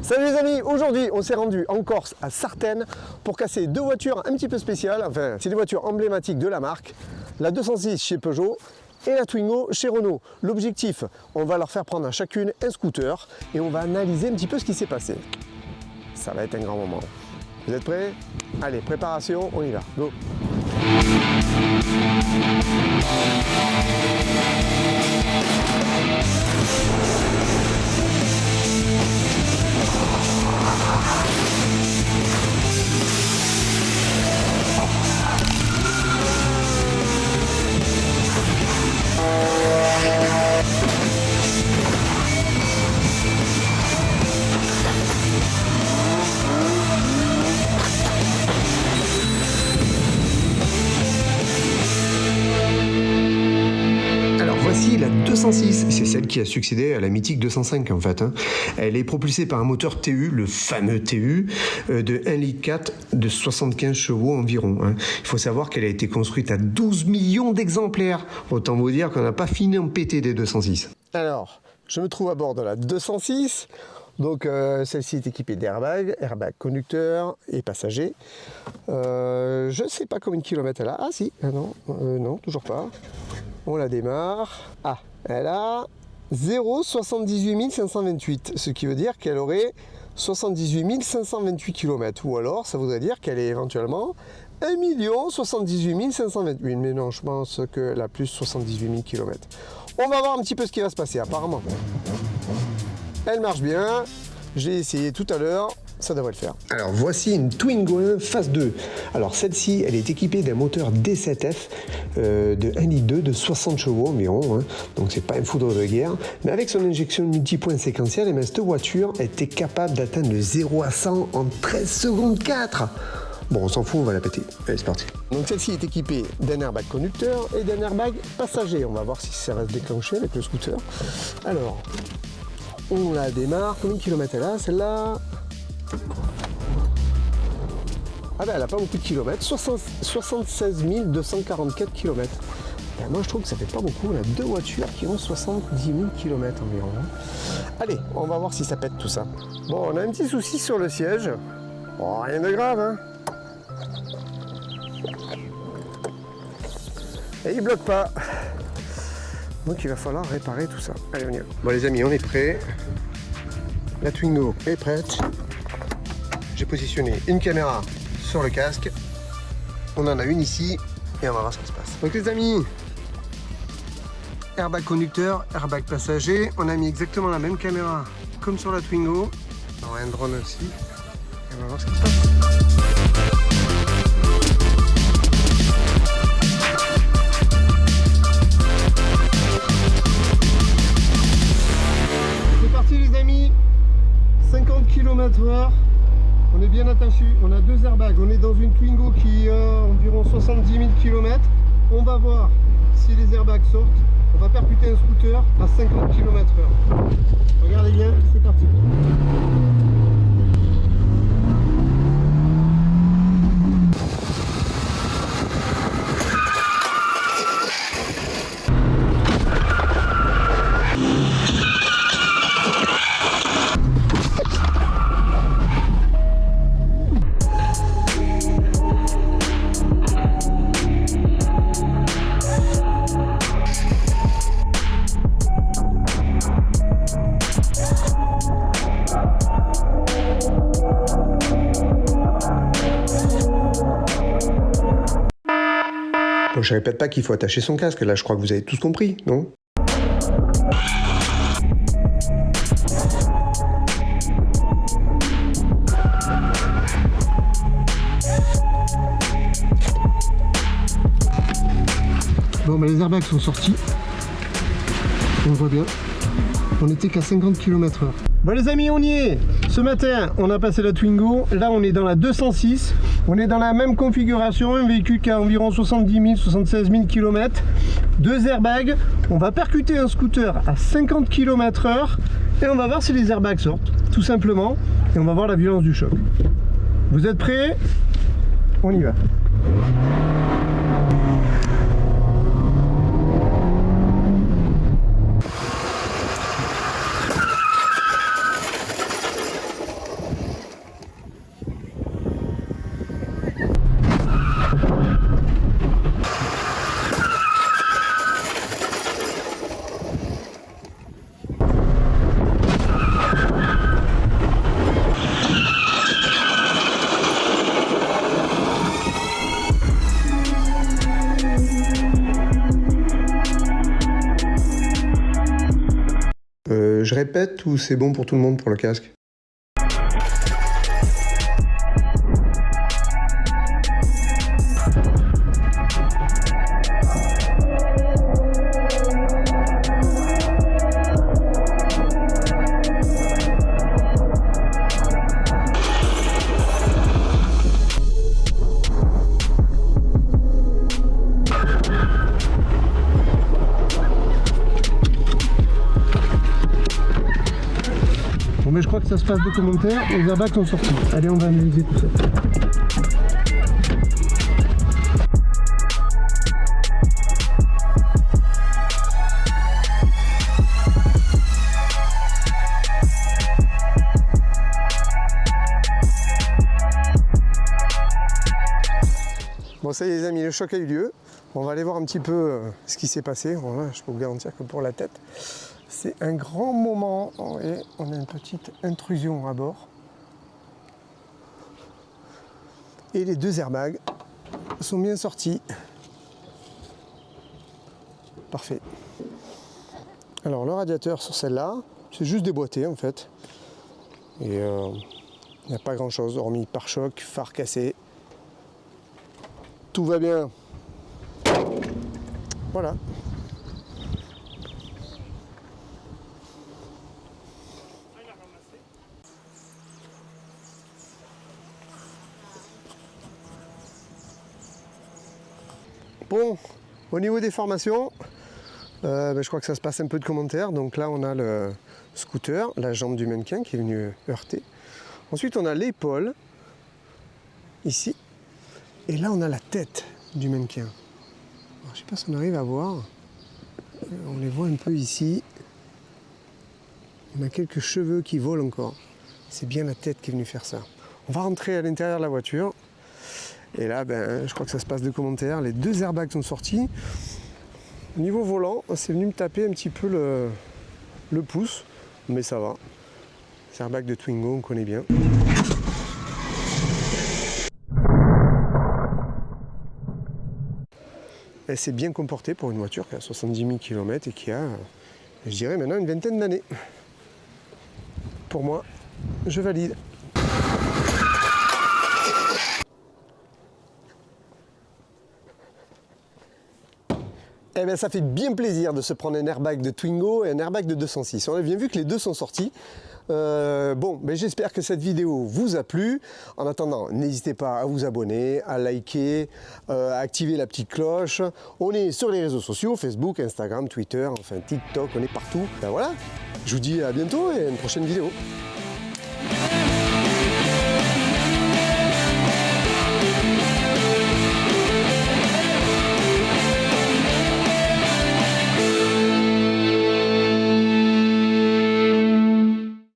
Salut les amis, aujourd'hui on s'est rendu en Corse à Sartène pour casser deux voitures un petit peu spéciales, enfin c'est des voitures emblématiques de la marque, la 206 chez Peugeot et la Twingo chez Renault. L'objectif, on va leur faire prendre à chacune un scooter et on va analyser un petit peu ce qui s'est passé. Ça va être un grand moment. Vous êtes prêts? Allez, préparation, on y va, go! Voici la 206, c'est celle qui a succédé à la mythique 205 en fait. Elle est propulsée par un moteur TU, le fameux TU, de 1,4 litre de 75 chevaux environ. Il faut savoir qu'elle a été construite à 12 millions d'exemplaires. Autant vous dire qu'on n'a pas fini en péter des 206. Alors, je me trouve à bord de la 206. Donc celle-ci est équipée d'airbags, airbag conducteur et passager. Je ne sais pas combien de kilomètres elle a. Ah si, non, toujours pas. On la démarre. Ah, elle a 0,78 528, ce qui veut dire qu'elle aurait 78 528 km. Ou alors, ça voudrait dire qu'elle est éventuellement 1 78 528. Mais non, je pense qu'elle a plus 78 000 km. On va voir un petit peu ce qui va se passer, apparemment. Elle marche bien. J'ai essayé tout à l'heure. Ça devrait le faire. Alors voici une Twingo phase 2. Alors celle-ci, elle est équipée d'un moteur D7F de 1,2 litre de 60 chevaux environ. Donc c'est pas un foudre de guerre. Mais avec son injection multipoint séquentielle, cette voiture était capable d'atteindre le 0 à 100 en 13 secondes 4. Bon, on s'en fout, on va la péter. Allez, c'est parti. Donc celle-ci est équipée d'un airbag conducteur et d'un airbag passager. On va voir si ça va se déclencher avec le scooter. Alors, on la démarre. Combien de kilomètres elle a, celle-là? Ah ben elle n'a pas beaucoup de kilomètres, 76 244 km. Ben moi je trouve que ça fait pas beaucoup, on a deux voitures qui ont 70 000 km environ. Allez, on va voir si ça pète tout ça. Bon, on a un petit souci sur le siège. Bon, rien de grave, hein. Et il bloque pas. Donc il va falloir réparer tout ça. Allez, on y va. Bon les amis, on est prêts. La Twingo est prête. J'ai positionné une caméra sur le casque. On en a une ici et on va voir ce qui se passe. Donc les amis, airbag conducteur, airbag passager. On a mis exactement la même caméra comme sur la Twingo. On a un drone aussi. Et on va voir ce qui se passe. C'est parti les amis. 50 km/h. On est bien attaché, on a deux airbags, on est dans une Twingo qui a environ 70 000 km. On va voir si les airbags sortent. On va percuter un scooter à 50 km/h. Regardez bien, c'est parti. Bon, je répète pas qu'il faut attacher son casque, là je crois que vous avez tous compris, non? Bon, les airbags sont sortis. On voit bien. On était qu'à 50 km/h. Bon les amis, on y est. Ce matin, on a passé la Twingo. Là, on est dans la 206. On est dans la même configuration. Un véhicule qui a environ 70 000, 76 000 km. Deux airbags. On va percuter un scooter à 50 km/h. Et on va voir si les airbags sortent. Tout simplement. Et on va voir la violence du choc. Vous êtes prêts? On y va. répète ou c'est bon pour tout le monde pour le casque? Bon mais je crois que ça se passe de commentaires, les airbags sont sortis. Allez, on va analyser tout ça. Bon ça y est les amis, le choc a eu lieu. On va aller voir un petit peu ce qui s'est passé. Voilà, je peux vous garantir que pour la tête, c'est un grand moment. Et on a une petite intrusion à bord. Et les deux airbags sont bien sortis. Parfait. Alors le radiateur sur celle-là, c'est juste déboîté en fait. Et il n'y a pas grand chose, hormis pare-choc, phare cassé. Tout va bien. Voilà. Bon, au niveau des formations, je crois que ça se passe un peu de commentaires. Donc là, on a le scooter, la jambe du mannequin qui est venue heurter. Ensuite, on a l'épaule, ici. Et là, on a la tête du mannequin. Alors, je ne sais pas si on arrive à voir. On les voit un peu ici. On a quelques cheveux qui volent encore. C'est bien la tête qui est venue faire ça. On va rentrer à l'intérieur de la voiture. Et là, je crois que ça se passe de commentaires. Les deux airbags sont sortis. Au niveau volant, c'est venu me taper un petit peu le pouce. Mais ça va. Les airbags de Twingo, on connaît bien. Elle s'est bien comportée pour une voiture qui a 70 000 km et qui a, je dirais maintenant, une vingtaine d'années. Pour moi, je valide. Eh bien, ça fait bien plaisir de se prendre un airbag de Twingo et un airbag de 206. On a bien vu que les deux sont sortis. J'espère que cette vidéo vous a plu. En attendant, n'hésitez pas à vous abonner, à liker, à activer la petite cloche. On est sur les réseaux sociaux, Facebook, Instagram, Twitter, enfin TikTok, on est partout. Ben voilà, je vous dis à bientôt et à une prochaine vidéo.